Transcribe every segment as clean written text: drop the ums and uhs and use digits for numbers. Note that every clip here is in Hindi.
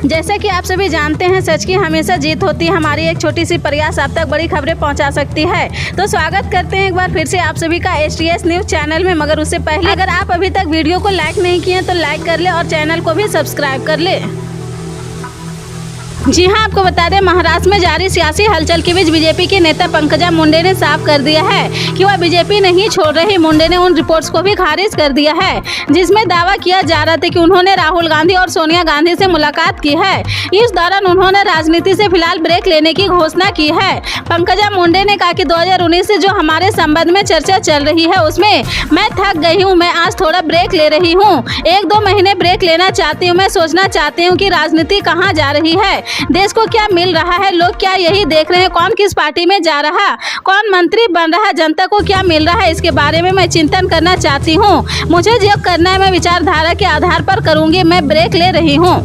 जैसा कि आप सभी जानते हैं, सच की हमेशा जीत होती है। हमारी एक छोटी सी प्रयास आप तक बड़ी खबरें पहुंचा सकती है। तो स्वागत करते हैं एक बार फिर से आप सभी का HTS न्यूज़ चैनल में। मगर उससे पहले अगर आप अभी तक वीडियो को लाइक नहीं किए तो लाइक कर ले और चैनल को भी सब्सक्राइब कर ले। जी हां, आपको बता दें, महाराष्ट्र में जारी सियासी हलचल के बीच बीजेपी के नेता पंकजा मुंडे ने साफ कर दिया है कि वह बीजेपी नहीं छोड़ रही। मुंडे ने उन रिपोर्ट्स को भी खारिज कर दिया है जिसमें दावा किया जा रहा था कि उन्होंने राहुल गांधी और सोनिया गांधी से मुलाकात की है। इस दौरान उन्होंने राजनीति से फिलहाल ब्रेक लेने की घोषणा की है। पंकजा मुंडे ने कहा कि 2019 से जो हमारे संबंध में चर्चा चल रही है उसमें मैं थक गई हूँ। मैं आज थोड़ा ब्रेक ले रही हूँ, 1-2 महीने ब्रेक लेना चाहती हूँ। मैं सोचना चाहती हूँ कि राजनीति कहाँ जा रही है, देश को क्या मिल रहा है, लोग क्या यही देख रहे हैं, कौन किस पार्टी में जा रहा, कौन मंत्री बन रहा, जनता को क्या मिल रहा है, इसके बारे में मैं चिंतन करना चाहती हूँ। मुझे जो करना है मैं विचारधारा के आधार पर करूँगी। मैं ब्रेक ले रही हूँ।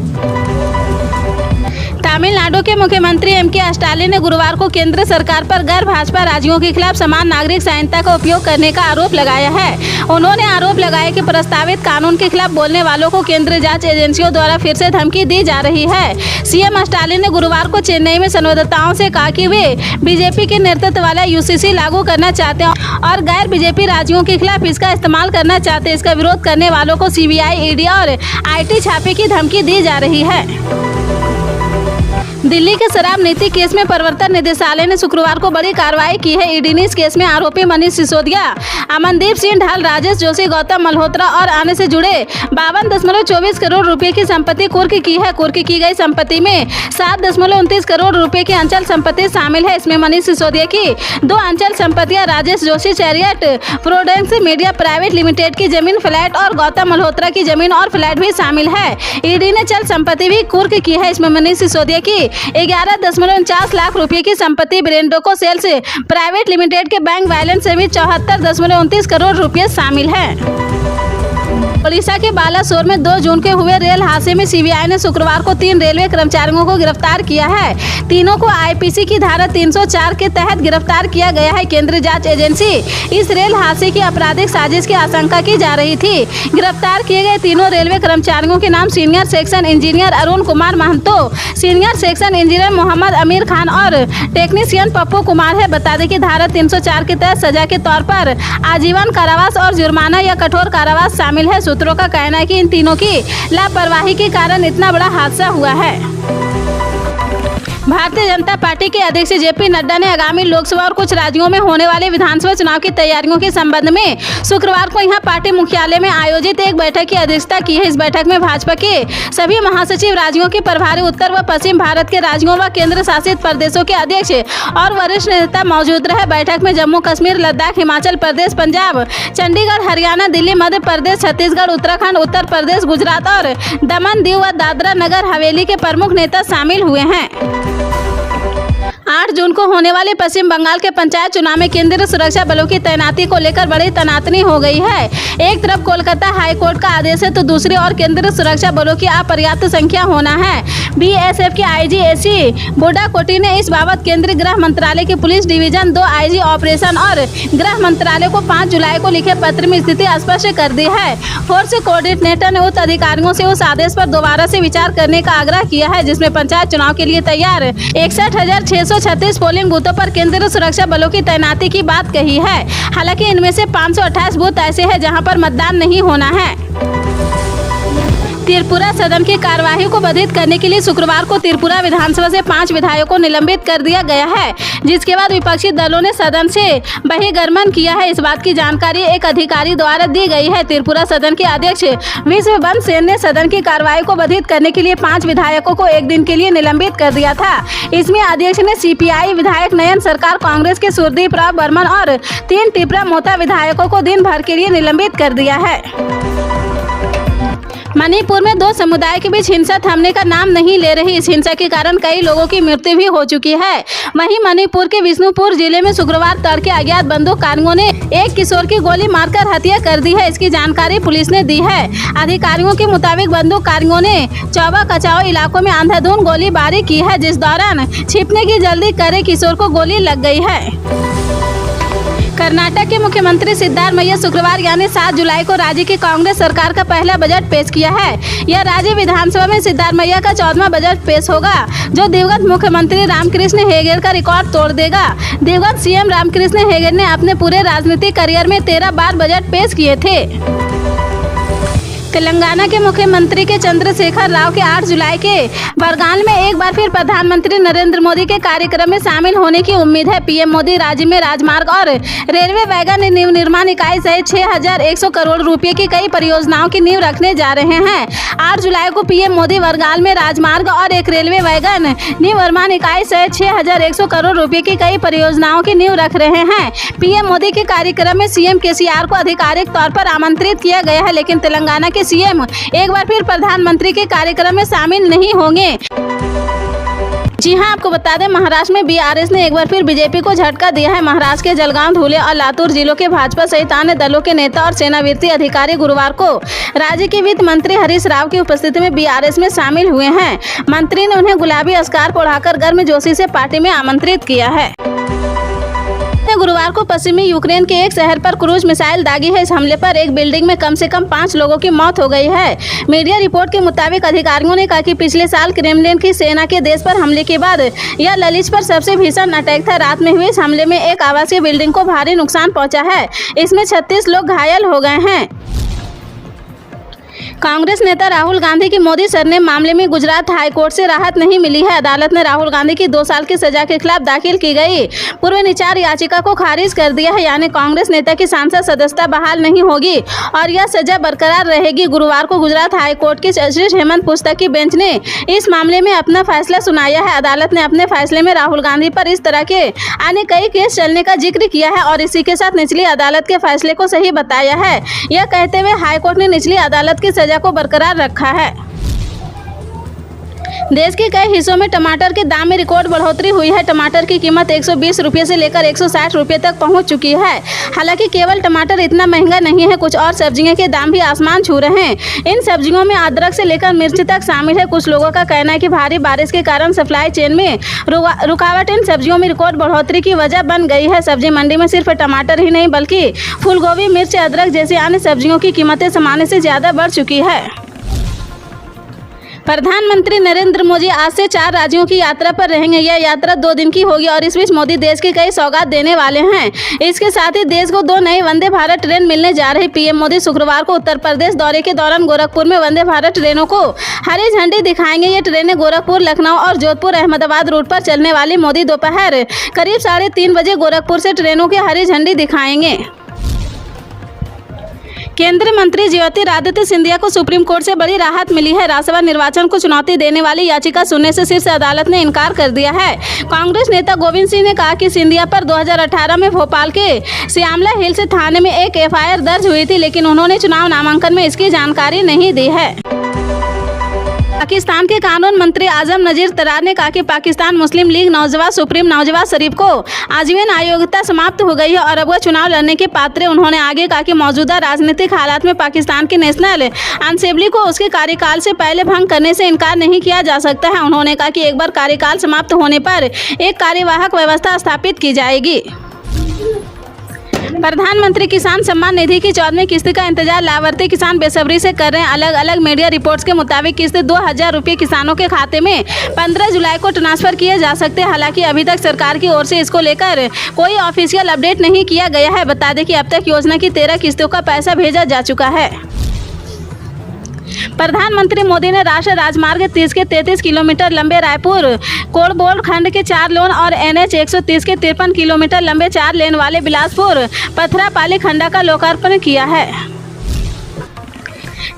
तमिलनाडु के मुख्यमंत्री M.K. स्टालिन ने गुरुवार को केंद्र सरकार पर गैर भाजपा राज्यों के खिलाफ समान नागरिक संहिता का उपयोग करने का आरोप लगाया है। उन्होंने आरोप लगाया कि प्रस्तावित कानून के खिलाफ बोलने वालों को केंद्रीय जांच एजेंसियों द्वारा फिर से धमकी दी जा रही है। CM स्टालिन ने गुरुवार को चेन्नई में संवाददाताओं से कहा कि वे बीजेपी के नेतृत्व वाला UCC लागू करना चाहते हैं और गैर बीजेपी राज्यों के खिलाफ इसका इस्तेमाल करना चाहते हैं। इसका विरोध करने वालों को CBI, ED और IT छापे की धमकी दी जा रही है। दिल्ली के शराब नीति केस में प्रवर्तन निदेशालय ने शुक्रवार को बड़ी कार्रवाई की है। ईडी ने इस केस में आरोपी मनीष सिसोदिया, अमनदीप सिंह ढाल, राजेश जोशी, गौतम मल्होत्रा और अन्य से जुड़े 52.24 करोड़ रुपए की संपत्ति कुर्क की है। कुर्क की गई संपत्ति में 7.29 करोड़ रुपए की अंचल संपत्ति शामिल है। इसमें मनीष सिसोदिया की 2 अंचल संपत्तियां, Rajesh Joshi chariot prudence media private limited की जमीन फ्लैट और गौतम मल्होत्रा की जमीन और फ्लैट भी शामिल है। ईडी ने चल संपत्ति भी कुर्क की है। इसमें मनीष सिसोदिया की 11.49 लाख रुपए की संपत्ति, ब्रेंडोको सेल्स प्राइवेट लिमिटेड के बैंक बैलेंस से भी 74.29 करोड़ रुपए शामिल है। ओडिशा के बालासोर में 2 जून के हुए रेल हादसे में CBI ने शुक्रवार को 3 रेलवे कर्मचारियों को गिरफ्तार किया है। तीनों को IPC की धारा 304 के तहत गिरफ्तार किया गया है। केंद्रीय जांच एजेंसी इस रेल हादसे की आपराधिक साजिश की आशंका की जा रही थी। गिरफ्तार किए गए तीनों रेलवे कर्मचारियों के नाम senior section engineer Arun Kumar Mahanto, senior section engineer Mohammad Amir Khan और टेक्नीशियन पप्पू कुमार है। बता दें कि धारा 304 के तहत सजा के तौर पर आजीवन कारावास और जुर्माना या कठोर कारावास शामिल है। सूत्रों का कहना है कि इन तीनों की लापरवाही के कारण इतना बड़ा हादसा हुआ है। भारतीय जनता पार्टी के अध्यक्ष JP नड्डा ने आगामी लोकसभा और कुछ राज्यों में होने वाले विधानसभा चुनाव की तैयारियों के संबंध में शुक्रवार को यहां पार्टी मुख्यालय में आयोजित एक बैठक की अध्यक्षता की है। इस बैठक में भाजपा के सभी महासचिव, राज्यों के प्रभारी, उत्तर व पश्चिम भारत के राज्यों व केंद्र शासित प्रदेशों के अध्यक्ष और वरिष्ठ नेता मौजूद रहे। बैठक में जम्मू कश्मीर, लद्दाख, हिमाचल प्रदेश, पंजाब, चंडीगढ़, हरियाणा, दिल्ली, मध्य प्रदेश, छत्तीसगढ़, उत्तराखंड, उत्तर प्रदेश, गुजरात और दमन, दीव व दादरा नगर हवेली के प्रमुख नेता शामिल हुए हैं। 8 जून को होने वाले पश्चिम बंगाल के पंचायत चुनाव में केंद्रीय सुरक्षा बलों की तैनाती को लेकर बड़ी तनातनी हो गई है। एक तरफ कोलकाता हाई कोर्ट का आदेश है तो दूसरी ओर केंद्रीय सुरक्षा बलों की अपर्याप्त संख्या होना है। BSF के IG AC बोडाकोटी ने इस बाबत केंद्रीय गृह मंत्रालय के पुलिस डिवीजन 2 IG ऑपरेशन और गृह मंत्रालय को 5 जुलाई को लिखे पत्र में स्थिति स्पष्ट कर दी है। फोर्स कोऑर्डिनेटर ने उच्च अधिकारियों से उस आदेश पर दोबारा से विचार करने का आग्रह किया है जिसमें पंचायत चुनाव के लिए तैयार 61,636 पोलिंग बूथों पर केंद्रीय सुरक्षा बलों की तैनाती की बात कही है। हालांकि इनमें से 528 बूथ ऐसे हैं जहां पर मतदान नहीं होना है। त्रिपुरा सदन की कार्यवाही को बाधित करने के लिए शुक्रवार को त्रिपुरा विधानसभा से 5 विधायकों को निलंबित कर दिया गया है, जिसके बाद विपक्षी दलों ने सदन से बहिर्गमन किया है। इस बात की जानकारी एक अधिकारी द्वारा दी गई है। त्रिपुरा सदन के अध्यक्ष विश्वबंधु सेन ने सदन की कार्यवाही को बाधित करने के लिए 5 विधायकों को 1 दिन के लिए निलंबित कर दिया था। इसमें अध्यक्ष ने CPI विधायक नयन सरकार, कांग्रेस के सुरदीप राव बर्मन और 3 टिपरा मोता विधायकों को दिन भर के लिए निलंबित कर दिया है। मणिपुर में 2 समुदाय के बीच हिंसा थमने का नाम नहीं ले रही। इस हिंसा के कारण कई लोगों की मृत्यु भी हो चुकी है। वहीं मणिपुर के बिष्णुपुर जिले में शुक्रवार तड़के अज्ञात बंदूकधारियों ने एक किशोर की गोली मारकर हत्या कर दी है। इसकी जानकारी पुलिस ने दी है। अधिकारियों के मुताबिक बंदूकधारियों ने चौबा कचाओ इलाकों में अंधाधुंध गोलीबारी की है, जिस दौरान छिपने की जल्दी करे किशोर को गोली लग गई है। कर्नाटक के मुख्यमंत्री सिद्धारमैया शुक्रवार यानी 7 जुलाई को राज्य की कांग्रेस सरकार का पहला बजट पेश किया है। यह राज्य विधानसभा में सिद्धारमैया का 14वां बजट पेश होगा, जो दिवंगत मुख्यमंत्री रामकृष्ण हेगड़े का रिकॉर्ड तोड़ देगा। दिवंगत सीएम रामकृष्ण हेगड़े ने अपने पूरे राजनीतिक करियर में 13 बार बजट पेश किए थे। तेलंगाना के मुख्यमंत्री के चंद्रशेखर राव के 8 जुलाई के बरगाल में एक बार फिर प्रधानमंत्री नरेंद्र मोदी के कार्यक्रम में शामिल होने की उम्मीद है। पीएम मोदी राज्य में राजमार्ग और रेलवे वैगन नींव निर्माण इकाई सहित 6,100 करोड़ रुपए की कई परियोजनाओं की नींव रखने जा रहे हैं। 8 जुलाई को पीएम मोदी बरगाल में राजमार्ग और एक रेलवे वैगन नींव निर्माण इकाई सहित 6,100 करोड़ रुपए की कई परियोजनाओं की नींव रख रहे हैं। पीएम मोदी के कार्यक्रम में सीएम केसीआर को आधिकारिक तौर पर आमंत्रित किया गया है, लेकिन तेलंगाना के सीएम एक बार फिर प्रधानमंत्री के कार्यक्रम में शामिल नहीं होंगे। जी हां, आपको बता दें, महाराष्ट्र में बीआरएस ने एक बार फिर बीजेपी को झटका दिया है। महाराष्ट्र के जलगांव, धुले और लातूर जिलों के भाजपा सहित अन्य दलों के नेता और सेना वित्तीय अधिकारी गुरुवार को राज्य के वित्त मंत्री हरीश राव की उपस्थिति में बीआरएस में शामिल हुए हैं। मंत्री ने उन्हें गुलाबी स्कार्फ ओढ़ाकर गर्मजोशी से पार्टी में आमंत्रित किया है। गुरुवार को पश्चिमी यूक्रेन के एक शहर पर क्रूज मिसाइल दागी है। इस हमले पर एक बिल्डिंग में कम से कम 5 लोगों की मौत हो गई है। मीडिया रिपोर्ट के मुताबिक अधिकारियों ने कहा कि पिछले साल क्रेमलिन की सेना के देश पर हमले के बाद यह ललित पर सबसे भीषण अटैक था। रात में हुए इस हमले में एक आवासीय बिल्डिंग को भारी नुकसान पहुंचा है। इसमें 36 लोग घायल हो गए हैं। कांग्रेस नेता राहुल गांधी की मोदी सरनेम मामले में गुजरात हाईकोर्ट से राहत नहीं मिली है। अदालत ने राहुल गांधी की 2 साल की सजा के खिलाफ दाखिल की गई पूर्व विचार याचिका को खारिज कर दिया है, यानी कांग्रेस नेता की सांसद सदस्यता बहाल नहीं होगी और यह सजा बरकरार रहेगी। गुरुवार को गुजरात हाईकोर्ट की जस्टिस हेमंत पुस्तक की बेंच ने इस मामले में अपना फैसला सुनाया है। अदालत ने अपने फैसले में राहुल गांधी पर इस तरह के अन्य कई केस चलने का जिक्र किया है और इसी के साथ निचली अदालत के फैसले को सही बताया है। यह कहते हुए हाईकोर्ट ने निचली अदालत की सजा को बरकरार रखा है। देश के कई हिस्सों में टमाटर के दाम में रिकॉर्ड बढ़ोतरी हुई है। टमाटर की कीमत 120 रुपये से लेकर 160 रुपये तक पहुंच चुकी है। हालांकि केवल टमाटर इतना महंगा नहीं है, कुछ और सब्जियों के दाम भी आसमान छू रहे हैं। इन सब्जियों में अदरक से लेकर मिर्च तक शामिल है। कुछ लोगों का कहना है कि भारी बारिश के कारण सप्लाई चेन में रुकावट इन सब्जियों में रिकॉर्ड बढ़ोतरी की वजह बन गई है। सब्जी मंडी में सिर्फ टमाटर ही नहीं बल्कि फूलगोभी, मिर्च, अदरक जैसी अन्य सब्जियों की कीमतें सामान्य से ज़्यादा बढ़ चुकी है। प्रधानमंत्री नरेंद्र मोदी आज से 4 राज्यों की यात्रा पर रहेंगे। यह यात्रा 2 दिन की होगी और इस बीच मोदी देश की कई सौगात देने वाले हैं। इसके साथ ही देश को 2 नई वंदे भारत ट्रेन मिलने जा रही। पीएम मोदी शुक्रवार को उत्तर प्रदेश दौरे के दौरान गोरखपुर में वंदे भारत ट्रेनों को हरी झंडी दिखाएंगे। ये ट्रेनें गोरखपुर, लखनऊ और जोधपुर अहमदाबाद रूट पर चलने वाली। मोदी दोपहर करीब 3:30 बजे गोरखपुर से ट्रेनों की हरी झंडी दिखाएंगे। केंद्रीय मंत्री ज्योतिरादित्य सिंधिया को सुप्रीम कोर्ट से बड़ी राहत मिली है। राज्यसभा निर्वाचन को चुनौती देने वाली याचिका सुनने से शीर्ष अदालत ने इनकार कर दिया है। कांग्रेस नेता गोविंद सिंह ने कहा कि सिंधिया पर 2018 में भोपाल के श्यामला हिल्स थाने में एक एफआईआर दर्ज हुई थी, लेकिन उन्होंने चुनाव नामांकन में इसकी जानकारी नहीं दी है। पाकिस्तान के कानून मंत्री आजम नजीर तरार ने कहा कि पाकिस्तान मुस्लिम लीग नौजवान सुप्रीम नवाज शरीफ को आजीवन आयोग्यता समाप्त हो गई है और अब वह चुनाव लड़ने के पात्र है। उन्होंने आगे कहा कि मौजूदा राजनीतिक हालात में पाकिस्तान की नेशनल असेंबली को उसके कार्यकाल से पहले भंग करने से इनकार नहीं किया जा सकता है। उन्होंने कहा कि एक बार कार्यकाल समाप्त होने पर एक कार्यवाहक व्यवस्था स्थापित की जाएगी। प्रधानमंत्री किसान सम्मान निधि की 14वीं किस्त का इंतजार लाभार्थी किसान बेसब्री से कर रहे हैं। अलग अलग मीडिया रिपोर्ट्स के मुताबिक किस्त 2,000 रुपये किसानों के खाते में 15 जुलाई को ट्रांसफर किए जा सकते हैं। हालांकि अभी तक सरकार की ओर से इसको लेकर कोई ऑफिशियल अपडेट नहीं किया गया है। बता दें कि अब तक योजना की 13 किस्तों का पैसा भेजा जा चुका है। प्रधानमंत्री मोदी ने राष्ट्रीय राजमार्ग 30 के 33 किलोमीटर लंबे रायपुर कोड़बोड़ खंड के 4 लेन और NH 130 के 53 किलोमीटर लंबे 4 लेन वाले बिलासपुर पथरापाली खंडा का लोकार्पण किया है।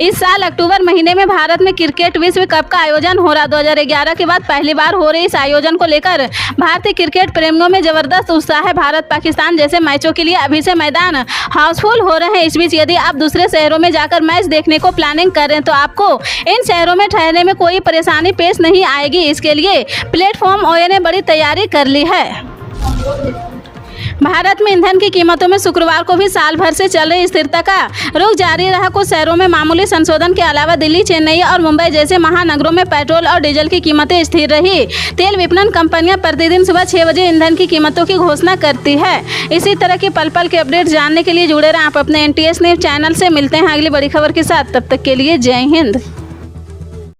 इस साल अक्टूबर महीने में भारत में क्रिकेट विश्व कप का आयोजन हो रहा। 2011 के बाद पहली बार हो रहे इस आयोजन को लेकर भारतीय क्रिकेट प्रेमियों में जबरदस्त उत्साह है। भारत पाकिस्तान जैसे मैचों के लिए अभी से मैदान हाउसफुल हो रहे हैं। इस बीच यदि आप दूसरे शहरों में जाकर मैच देखने को प्लानिंग कर रहे हैं तो आपको इन शहरों में ठहरने में कोई परेशानी पेश नहीं आएगी। इसके लिए प्लेटफॉर्म ओए ने बड़ी तैयारी कर ली है। भारत में ईंधन की कीमतों में शुक्रवार को भी साल भर से चल रही स्थिरता का रुख जारी रहा। कुछ शहरों में मामूली संशोधन के अलावा दिल्ली, चेन्नई और मुंबई जैसे महानगरों में पेट्रोल और डीजल की कीमतें स्थिर रही। तेल विपणन कंपनियां प्रतिदिन सुबह 6 बजे ईंधन की कीमतों की घोषणा करती है। इसी तरह की पल पल के अपडेट जानने के लिए जुड़े रहें आप अपने NTS न्यूज चैनल से। मिलते हैं अगली बड़ी खबर के साथ, तब तक के लिए जय हिंद।